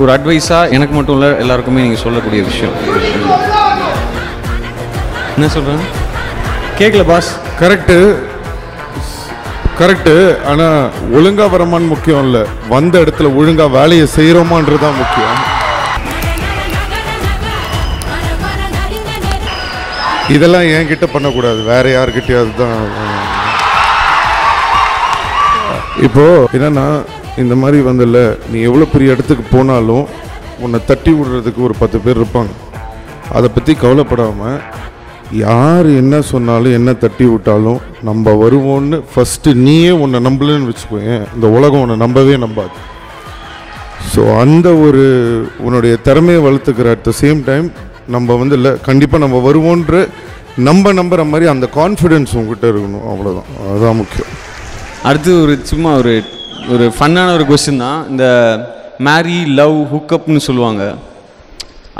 ஒரு அட்வைஸாக எனக்கு மட்டும் இல்லை எல்லாருக்குமே நீங்கள் சொல்லக்கூடிய விஷயம் என்ன சொல்கிறேன் கேட்கல பாஸ்? கரெக்டு. ஆனால் ஒழுங்காக வரமான்னு முக்கியம் இல்லை, வந்த இடத்துல ஒழுங்காக வேலையை செய்கிறோமான்றது தான் முக்கியம். இதெல்லாம் என்கிட்ட பண்ணக்கூடாது, வேற யாருக்கிட்டையாவது தான். இப்போ என்னன்னா இந்த மாதிரி வந்தல, நீ எவ்வளோ பெரிய இடத்துக்கு போனாலும் உன்னை தட்டி விடுறதுக்கு ஒரு 10 பேர் இருப்பாங்க. அதை பற்றி கவலைப்படாமல் யார் என்ன சொன்னாலும் என்ன தட்டி விட்டாலும் நம்ம வருவோன்னு ஃபஸ்ட்டு நீயே உன்னை நம்பலன்னு வச்சுக்கோயேன், இந்த உலகம் உன்னை நம்பவே நம்பாது. ஸோ அந்த ஒரு உன்னுடைய திறமையை வளர்த்துக்கிற அட் த சேம் டைம் நம்ம வந்து இல்லை கண்டிப்பாக நம்ம வருவோன்ற நம்புகிற மாதிரி அந்த கான்ஃபிடென்ஸ் உங்ககிட்ட இருக்கணும், அவ்வளோதான், அதுதான் முக்கியம். அடுத்து சும்மா ஒரு ஃபன்னான ஒரு கொஸ்டின் தான். இந்த மேரி லவ் ஹுக்கப்னு சொல்லுவாங்க,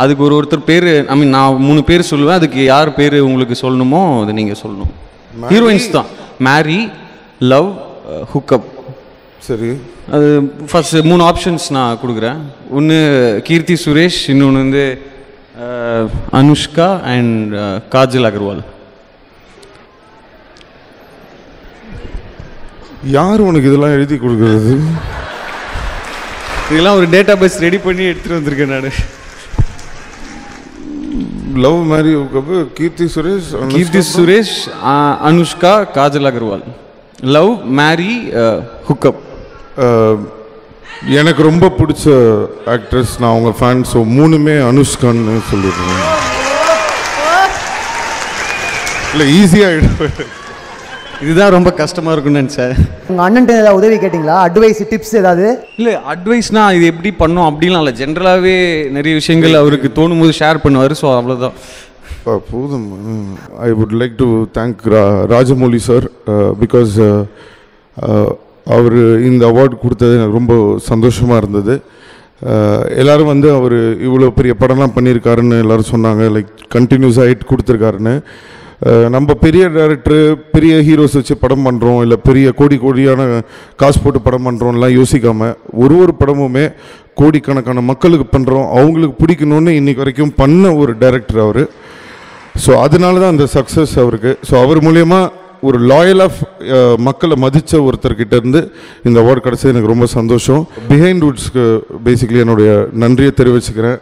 அதுக்கு ஒருத்தர் பேர், ஐ மீன் நான் 3 பேர் சொல்லுவேன், அதுக்கு யார் பேர் உங்களுக்கு சொல்லணுமோ அது நீங்கள் சொல்லணும். ஹீரோயின்ஸ் தான். மேரி லவ் ஹுக்கப். சரி, அது ஃபர்ஸ்ட் 3 ஆப்ஷன்ஸ் நான் கொடுக்குறேன். ஒன்று கீர்த்தி சுரேஷ், இன்னொன்று வந்து அனுஷ்கா அண்ட் காஜல் அகர்வால். யார் உனக்கு இதெல்லாம் எழுதி கொடுக்குறது? இதெல்லாம் ஒரு டேட்டா பேஸ் ரெடி பண்ணி எடுத்துகிட்டு வந்திருக்கேன் நான். லவ் மேரி கீர்த்தி சுரேஷ், அனுஷ்கா, காஜல் அகர்வால். லவ் மேரி ஹுக்கப். எனக்கு ரொம்ப பிடிச்ச ஆக்ட்ரஸ், நான் அவங்க ஃபேன். ஸோ 3மே அனுஷ்கான்னு சொல்லிடுறேன். இல்லை ஈஸியாக இதுதான் ரொம்ப கஷ்டமாக இருக்குன்னு நினச்சேன். உங்கள் அண்ணன்ட்ட ஏதாவது உதவி கேட்டிங்களா? அட்வைஸ், டிப்ஸ் ஏதாவது? இல்லை அட்வைஸ்னால் இது எப்படி பண்ணோம் அப்படின்லாம் இல்லை, ஜென்ரலாகவே நிறைய விஷயங்கள் அவருக்கு தோணும் போது ஷேர் பண்ணுவார். ஸோ அவ்வளோதான். போதும். I would like to thank Rajamouli sir, because அவர் இந்த அவார்டு கொடுத்தது எனக்கு ரொம்ப சந்தோஷமாக இருந்தது. எல்லோரும் வந்து அவர் இவ்வளோ பெரிய படம்லாம் பண்ணியிருக்காருன்னு எல்லோரும் சொன்னாங்க, லைக் கண்டினியூஸாக ஹிட் கொடுத்துருக்காருன்னு. நம்ம பெரிய டைரக்டரு பெரிய ஹீரோஸ் வச்சு படம் பண்ணுறோம், இல்லை பெரிய கோடியான காசு போட்டு படம் பண்ணுறோம்லாம் யோசிக்காமல் ஒரு படமுமே கோடிக்கணக்கான மக்களுக்கு பண்ணுறோம், அவங்களுக்கு பிடிக்கணும்னு இன்றைக்கி வரைக்கும் பண்ண ஒரு டைரக்டர் அவர். ஸோ அதனால தான் அந்த சக்ஸஸ் அவருக்கு. ஸோ அவர் மூலயமா ஒரு லாயலாக மக்களை மதித்த ஒருத்தர்கிட்ட இருந்து இந்த அவார்டு கிடச்சது எனக்கு ரொம்ப சந்தோஷம். பிஹைண்ட் வுட்ஸ்க்கு பேசிக்கலி என்னுடைய நன்றியை தெரிவிச்சுக்கிறேன்.